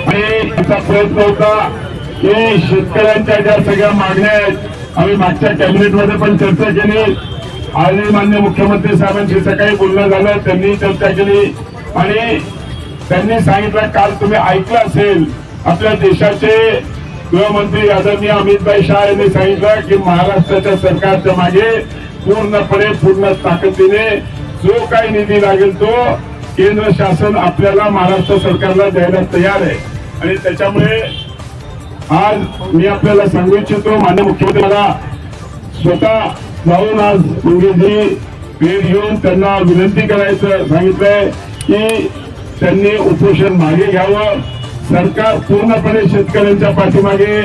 आणि त्याचा प्रयत्न होता की शेतकऱ्यांच्या ज्या सगळ्या मागण्या आहेत आम्ही मागच्या कॅबिनेटमध्ये पण चर्चा केली. आज माननीय मुख्यमंत्री साहेबांशी सकाळी बोलणं झालं, त्यांनी चर्चा केली आणि त्यांनी सांगितलं, काल तुम्ही ऐकलं असेल आपल्या देशाचे गृहमंत्री आदरणीय अमित शाह यांनी सांगितलं की महाराष्ट्राच्या सरकारच्या मागे पूर्ण ताकदीने जो काही निधी लागेल तो केंद्र शासन आपल्याला महाराष्ट्र सरकारला द्यायला तयार आहे. आणि त्याच्यामुळे आज मी आपल्याला सांगू इच्छितो, माननीय मुख्यमंत्री मला स्वतः जाऊन आज मंगेशजी भेट घेऊन त्यांना विनंती करायचं सांगितलंय की त्यांनी उपोषण मागे घ्यावं. सरकार पूर्णपणे शेतकऱ्यांच्या पाठीमागे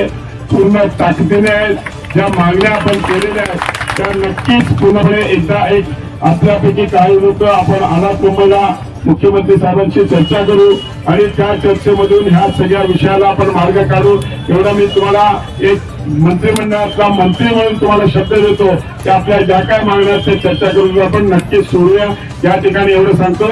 पूर्ण ताकदीने आहेत. ज्या मागण्या आपण केलेल्या आहेत त्या नक्कीच पूर्णपणे एकदा एक आपल्यापैकी काही लोक आपण अनाथ मुंबईला मुख्यमंत्री साहेबांशी चर्चा करू आणि त्या चर्चेमधून ह्या सगळ्या विषयाला आपण मार्ग काढू. एवढा मी तुम्हाला एक मंत्रिमंडळातला मंत्री म्हणून तुम्हाला शब्द देतो की आपल्या ज्या काय मागण्या आहेत त्या चर्चा करून आपण नक्कीच सोडूया. या ठिकाणी एवढं सांगतो,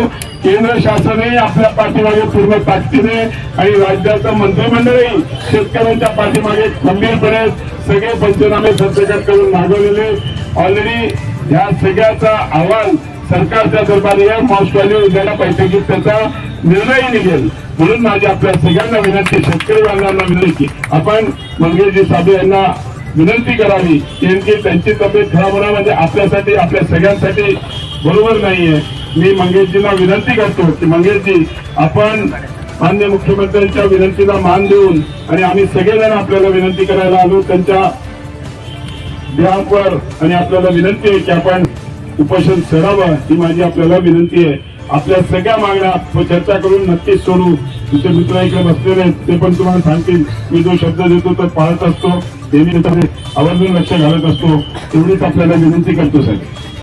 केंद्र शासनही आपल्या पाठीमागे पूर्ण ताकदीने आणि राज्याचं मंत्रिमंडळही शेतकऱ्यांच्या पाठीमागे खंबीरपणे सगळे पंचनामे सरसकट करून मागवलेले. ऑलरेडी या सगळ्याचा अहवाल सरकारच्या दरबारी आहे. मॉस्ट व्हॅल्यू उद्याला बैठकीत त्याचा निर्णय निघेल. म्हणून माझी आपल्या सगळ्यांना विनंती, शेतकरी बांधवांना विनंती, आपण मंगेशजी साबळे यांना विनंती करावी की त्यांची तब्येत खराब होणं म्हणजे आपल्यासाठी आपल्या सगळ्यांसाठी बरोबर नाहीये. मी मंगेशजींना विनंती करतो की मंगेशजी आपण माननीय मुख्यमंत्र्यांच्या विनंतीला मान देऊन आणि आम्ही सगळेजण आपल्याला विनंती करायला आलो त्यांच्या बिहाफवर आणि आपल्याला विनंती आहे की आपण उपोषण सोडावं ही माझी आपल्याला विनंती आहे. आपल्या सगळ्या मागण्या चर्चा करून नक्कीच सोडू. तुमचे मित्र इकडे बसलेले आहेत ते पण तुम्हाला सांगतील. मी जो शब्द देतो तो पाळत असतो, नेहमी आवर्जून लक्ष घालत असतो. एवढीच आपल्याला विनंती करतो साहेब.